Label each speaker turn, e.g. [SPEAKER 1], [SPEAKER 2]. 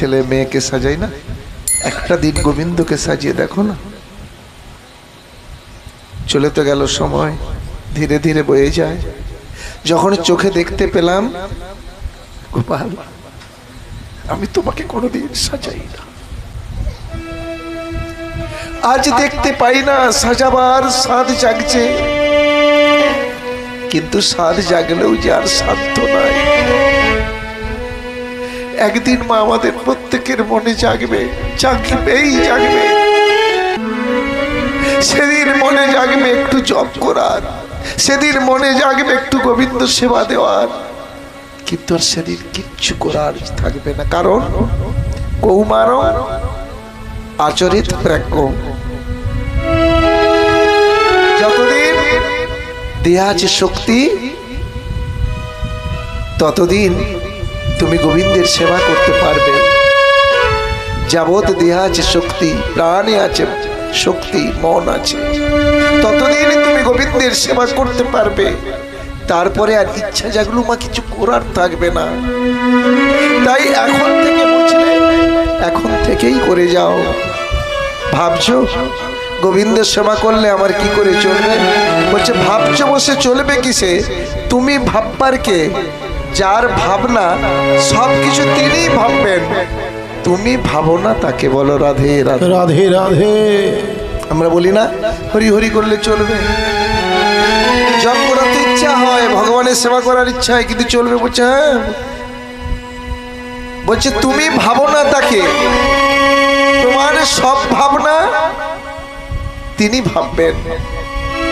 [SPEAKER 1] ছেলে মেয়েকে সাজাই না, একটা দিন গোবিন্দকে সাজিয়ে দেখো না। চলে তো গেল সময়, ধীরে ধীরে বয়ে যায়। যখন চোখে দেখতে পেলাম, গোপাল আমি তোমাকে কোনোদিন সাজাই না, আজ দেখতে পাই না সাজাবার স্বাদ জাগছে, কিন্তু স্বাদ জাগলেও যে আর সাধ্য নাই। একদিন মা আমাদের প্রত্যেকের মনে জাগবে, জাগবেই জাগবে। সেদিন মনে জাগবে একটু জপ করার, সেদিন মনে জাগবে একটু গোবিন্দ সেবা দেওয়ার, কিন্তু আর সেদিন কিচ্ছু করার থাকবে না। কারণ কৌমার আচরিত প্রাজ্ঞ, যতদিন দেয়া আছে শক্তি ততদিন তুমি গোবিন্দের সেবা করতে পারবে। যাবৎ দেহা আছে শক্তি, প্রাণে আছে শক্তি, মন আছে, ততদিন তুমি গোবিন্দের সেবা করতে পারবে। তারপরে আর ইচ্ছা জাগলো মা কিছু করার থাকবে না। তাই এখন থেকে বুঝলে, এখন থেকেই করে যাও। ভাবছো গোবিন্দের সেবা করলে আমার কি করে চলবে? বলছে ভাবছো বসে চলবে কিসে? তুমি ভাববার কে? যার ভাবনা সবকিছু তিনিই ভাববেন, তুমি ভাবো না তাকে বলো রাধে রাধে
[SPEAKER 2] রাধে রাধে।
[SPEAKER 1] আমরা বলি না হরি হরি করলে চলবে? জপ করাতে ইচ্ছা হয়, ভগবানের সেবা করার ইচ্ছা হয়, কিন্তু চলবে? বলছে হ্যাঁ। বলছে তুমি ভাবো না তাকে, তোমার সব ভাবনা তিনি ভাববেন।